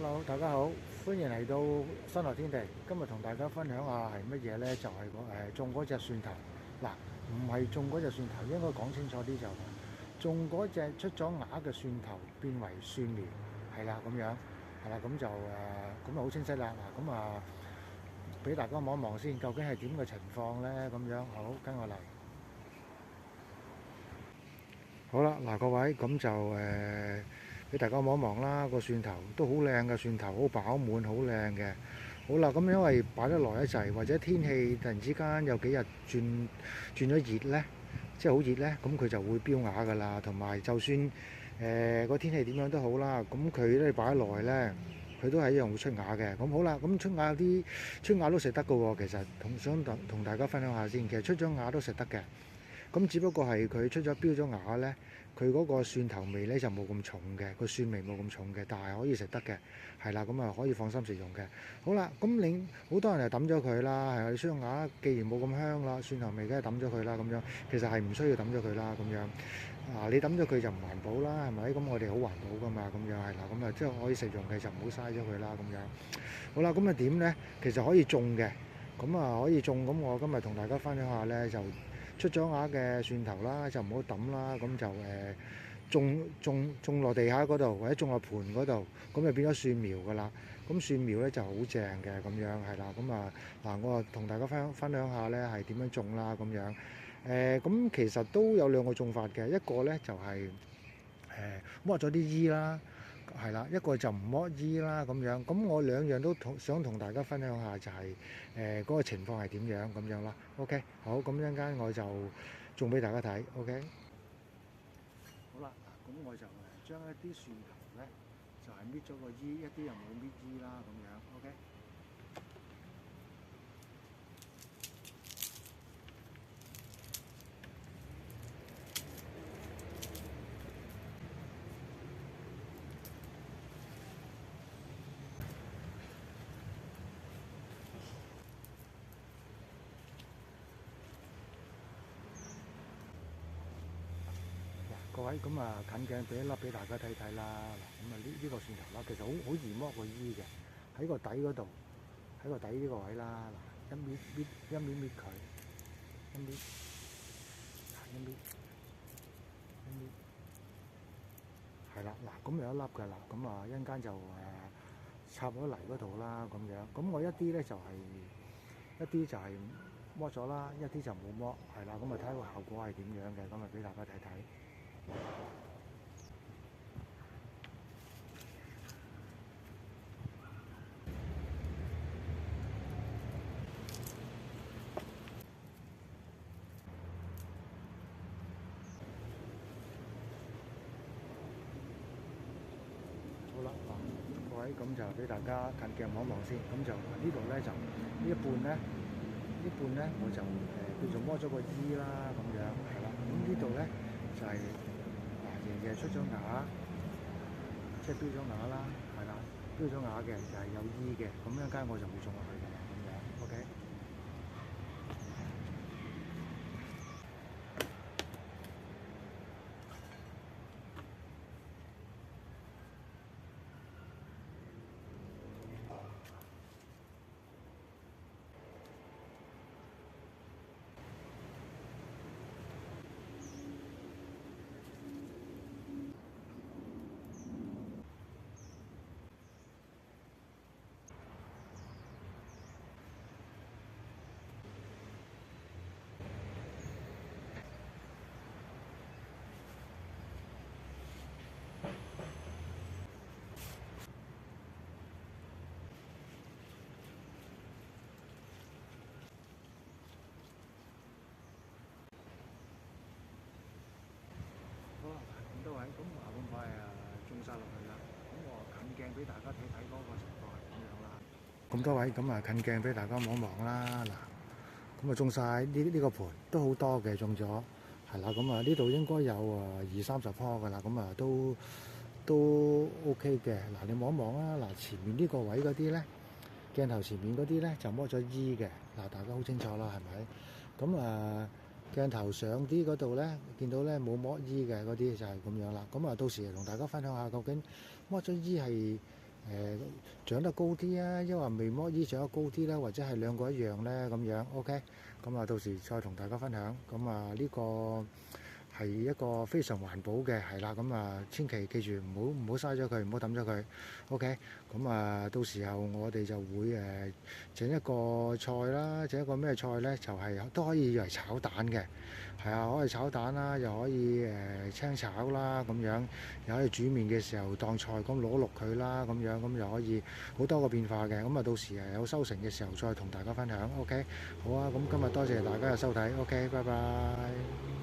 Hello，大家好，歡迎嚟到新樂天地。今日同大家分享下係乜嘢呢？就係種嗰隻蒜頭。嗱，唔係種嗰隻蒜頭，應該講清楚啲就種嗰隻出咗芽嘅蒜頭變為蒜苗，係啦咁樣，係啦咁就咁好清晰啦。嗱，咁俾大家望一望先，究竟係點嘅情況呢？咁樣好，跟我嚟。好啦，嗱各位，咁就俾大家望一望啦。個蒜頭都好靚嘅，蒜頭好飽滿，好靚嘅。好啦，咁因為擺得耐一滯，或者天氣突然之間有幾日轉咗熱呢，即係好熱呢，咁佢就會飆芽噶啦。同埋就算個天氣點樣都好啦，咁佢咧擺得耐呢，佢都係一樣會出芽嘅。咁好啦，咁出芽都食得嘅喎。其實想同大家分享下先，其實出咗芽都食得嘅。咁只不過係佢出咗標咗芽呢，佢嗰個蒜頭味呢就冇咁重嘅，個蒜味冇咁重嘅，但係可以食得嘅，係啦，咁可以放心食用嘅。好啦，咁你好多人就抌咗佢啦，係啊，出咗芽既然冇咁香啦，蒜頭味梗係抌咗佢啦，咁樣其實係唔需要抌咗佢啦，咁樣你抌咗佢就唔環保啦，係咪？咁我哋好環保噶嘛，咁樣係啦，咁即係可以食用嘅就唔好嘥咗佢啦，咁樣。好啦，咁點呢？其實可以種嘅，咁可以種，咁我今日同大家分享下呢，就出咗芽嘅蒜頭啦，就唔好抌啦，咁就種落地下嗰度，或者種落盆嗰度，咁就變咗蒜苗噶啦。咁蒜苗咧就好正嘅，咁樣係啦。咁我同大家分享下咧係點樣種啦，咁樣。咁其實都有兩個種法嘅，一個咧就係剝咗啲衣啦。係啦，一個就唔剝衣啦咁樣，咁我兩樣都想同大家分享下，就係嗰個情況係點樣咁樣啦。OK，好，咁一陣間我就種俾大家睇。OK，好啦，咁我就將一啲蒜頭咧，就係搣咗個衣，一啲又冇搣衣啦咁樣。OK。各位咁近鏡俾一粒俾大家睇睇啦。嗱，咁呢個蒜頭啦，其實好易剝個衣嘅，喺個底嗰度，喺個底呢個位啦。嗱，一搣佢，一搣一搣一搣，係啦。嗱，咁有一粒㗎啦。咁一陣間就插咗泥嗰度啦，咁樣。咁我一啲咧就係剝咗啦，一啲就冇剝，係啦。咁睇下個效果係點樣嘅，咁俾大家睇睇。好啦，各位咁就俾大家近鏡望一望先。咁就呢度咧就呢一半咧，我就叫做剝咗個衣啦，咁樣係啦。咁呢度咧就係爺爺出咗芽，即係標咗芽啦，係啦，標咗芽嘅就係有衣嘅。咁一陣間我就會種落去㗎啦，咁樣 OK。好啦，咁多位，咁咁快種晒落去啦。咁我近鏡俾大家睇睇嗰個情況係點樣啦。咁多位，咁近鏡俾大家望一望啦。嗱，咁種晒呢個盤都好多嘅，種咗係啦。咁呢度應該有20-30棵㗎啦。咁都 OK 嘅。嗱，你望一望啦。嗱，前面呢個位嗰啲咧，鏡頭前面嗰啲咧就剝咗衣嘅。嗱，大家好清楚啦，係咪？咁鏡頭上啲嗰度咧，見到咧冇剝衣嘅嗰啲就係咁樣啦。咁到時同大家分享下究竟剝咗衣係誒長得高啲啊，因為未摩伊長得高啲咧，或者係兩個一樣咧咁樣。OK，咁啊到時再同大家分享。咁啊呢個係一個非常環保嘅，係啦。咁啊千祈記住唔好嘥咗佢，唔好抌咗佢。OK，咁啊到時候我哋就會整一個菜啦，整一個咩菜咧？就係都可以嚟炒蛋嘅。係啊，可以炒蛋啦，又可以清炒啦咁樣，又可以煮麵嘅時候當菜咁攞落佢啦咁樣，咁又可以好多個變化嘅。咁啊到時有收成嘅時候再同大家分享。OK，好啊，咁今日多謝大家嘅收睇。OK，拜拜。